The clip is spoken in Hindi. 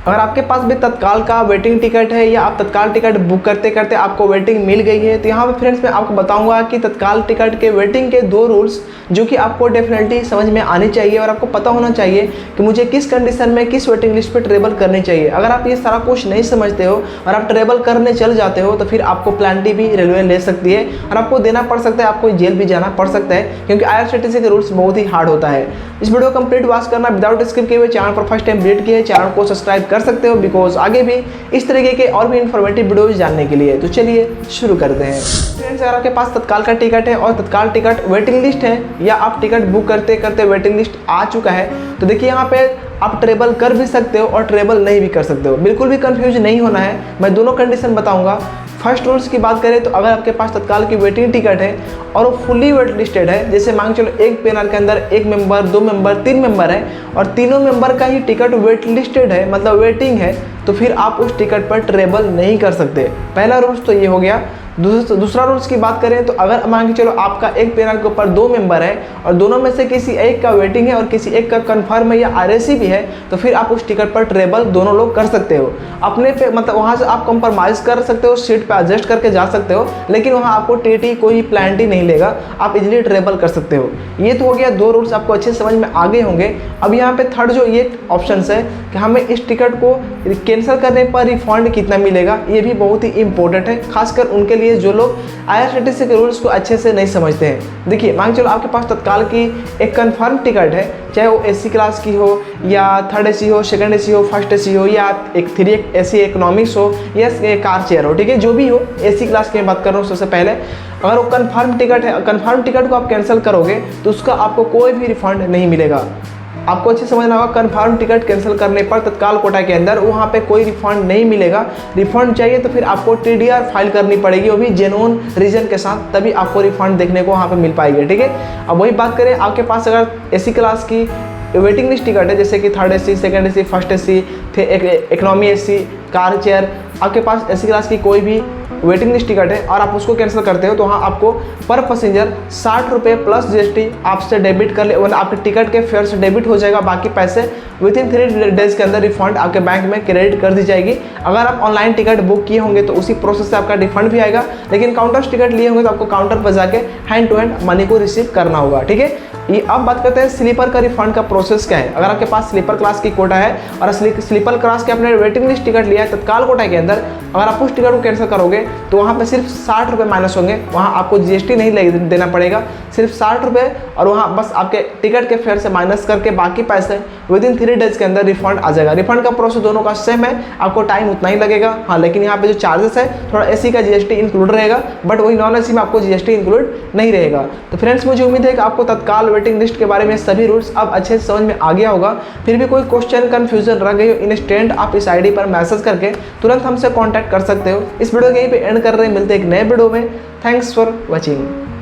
अगर आपके पास भी तत्काल का वेटिंग टिकट है या आप तत्काल टिकट बुक करते करते आपको वेटिंग मिल गई है, तो यहाँ पे फ्रेंड्स मैं आपको बताऊंगा कि तत्काल टिकट के वेटिंग के 2 रूल्स जो कि आपको डेफिनेटली समझ में आनी चाहिए और आपको पता होना चाहिए कि मुझे किस कंडीशन में किस वेटिंग लिस्ट पे ट्रेवल करनी चाहिए। अगर आप ये सारा कुछ नहीं समझते हो और आप ट्रेवल करने चल जाते हो तो फिर आपको प्लान डी भी रेलवे ले सकती है और आपको देना पड़ सकता है, आपको जेल भी जाना पड़ सकता है, क्योंकि IRCTC के रूल्स बहुत ही हार्ड होता है। इस वीडियो को कंप्लीट वॉच करना विदाउट स्किप किए हुए, चैनल पर फर्स्ट टाइम विजिट किए चैनल को सब्सक्राइब कर सकते हो, बिकॉज आगे भी इस तरीके के और भी इन्फॉर्मेटिव वीडियोज जानने के लिए। तो चलिए शुरू करते हैं। फ्रेंड्स, अगर आपके पास तत्काल का टिकट है और तत्काल टिकट वेटिंग लिस्ट है या आप टिकट बुक करते करते वेटिंग लिस्ट आ चुका है, तो देखिए यहाँ पे आप ट्रेवल कर भी सकते हो और ट्रेवल नहीं भी कर सकते हो। बिल्कुल भी कंफ्यूज नहीं होना है, मैं दोनों कंडीशन बताऊंगा। फर्स्ट रूल्स की बात करें तो अगर आपके पास तत्काल की वेटिंग टिकट है और वो फुली वेट लिस्टेड है, जैसे मान चलो एक PNR के अंदर 1 मेंबर, 2 मेंबर, 3 मेंबर है और तीनों मेंबर का ही टिकट वेट लिस्टेड है, मतलब वेटिंग है, तो फिर आप उस टिकट पर ट्रेवल नहीं कर सकते। पहला रूल्स तो ये हो गया। दूसरा रूल्स की बात करें तो अगर मान के चलो आपका एक PNR के ऊपर 2 मेंबर है और दोनों में से किसी एक का वेटिंग है और किसी एक का कंफर्म है या RAC भी है, तो फिर आप उस टिकट पर ट्रेवल दोनों लोग कर सकते हो। अपने पे मतलब वहाँ से आप कंप्रोमाइज़ कर सकते हो, सीट पे एडजस्ट करके जा सकते हो, लेकिन वहाँ आपको TT कोई प्लान टी नहीं लेगा, आप इजीली ट्रेवल कर सकते हो। ये तो हो गया 2 रूल्स, आपको अच्छे से समझ में आ गए होंगे। अब यहाँ पे थर्ड जो ये ऑप्शन है कि हमें इस टिकट को कैंसिल करने पर रिफंड कितना मिलेगा, ये भी बहुत ही इंपॉर्टेंट है, खासकर उनके लिए जो लोग IRCTC के रूल्स को अच्छे से नहीं समझते हैं। देखिए मान चलो आपके पास तत्काल की एक कंफर्म टिकट है, चाहे वो AC क्लास की हो या 3rd AC हो, 2nd AC हो, 1st AC हो या एक 3 AC इकोनॉमिक्स हो या कार चेयर हो, ठीक है, जो भी हो, AC क्लास की मैं बात कर रहा हूँ। सबसे पहले अगर वो कंफर्म टिकट है, कंफर्म टिकट को आप कैंसिल करोगे तो उसका आपको कोई भी रिफंड नहीं मिलेगा। आपको अच्छे समझना होगा, कंफर्म टिकट कैंसिल करने पर तत्काल कोटा के अंदर वहाँ पे कोई रिफंड नहीं मिलेगा। रिफंड चाहिए तो फिर आपको TDR फाइल करनी पड़ेगी, वो भी जेन्युइन रीजन के साथ, तभी आपको रिफंड देखने को वहाँ पे मिल पाएगी, ठीक है। अब वही बात करें, आपके पास अगर AC क्लास की वेटिंग लिस्ट टिकट है, जैसे कि 3rd AC, 2nd AC, 1st AC, economy AC, car chair, आपके पास AC क्लास की कोई भी वेटिंग लिस्ट टिकट है और आप उसको कैंसिल करते हो, तो वहाँ आपको पर पैसेंजर 60 रुपये प्लस GST आपसे डेबिट कर ले, आपके टिकट के फेयर से डेबिट हो जाएगा। बाकी पैसे विदिन 3 डेज के अंदर रिफंड आपके बैंक में क्रेडिट कर दी जाएगी। अगर आप ऑनलाइन टिकट बुक किए होंगे तो उसी प्रोसेस से आपका रिफंड भी आएगा, लेकिन काउंटर से टिकट लिए होंगे तो आपको काउंटर पर जाके हैंड टू हैंड मनी को रिसीव करना होगा, ठीक है। ये अब बात करते हैं स्लीपर का रिफंड का प्रोसेस क्या है। अगर आपके पास स्लीपर क्लास की कोटा है और स्लीपर क्लास के आपने वेटिंग लिस्ट टिकट लिया है तत्काल कोटा के अंदर, अगर आप उस टिकट को कैंसिल करोगे तो वहाँ पे सिर्फ 60 रुपये माइनस होंगे, वहाँ आपको GST नहीं देना पड़ेगा, सिर्फ 60 रुपये, और वहाँ बस आपके टिकट के फेयर से माइनस करके बाकी पैसे विदिन 3 डेज के अंदर रिफंड आ जाएगा। रिफंड का प्रोसेस दोनों का सेम है, आपको टाइम उतना ही लगेगा, हाँ, लेकिन यहाँ पे जो चार्जेस है थोड़ा AC का GST इंक्लूड रहेगा, बट वही नॉन AC में आपको GST इंक्लूड नहीं रहेगा। तो फ्रेंड्स, मुझे उम्मीद है कि आपको तत्काल वेटिंग लिस्ट के बारे में सभी रूल्स अब अच्छे से समझ में आ गया होगा। फिर भी कोई क्वेश्चन कन्फ्यूजन रह गई हो, इंस्टेंट आप इस ID पर मैसेज करके तुरंत हमसे कॉन्टैक्ट कर सकते हो। इस वीडियो को यहीं पे एंड कर रहे हैं, मिलते हैं एक नए वीडियो में। Thanks for watching.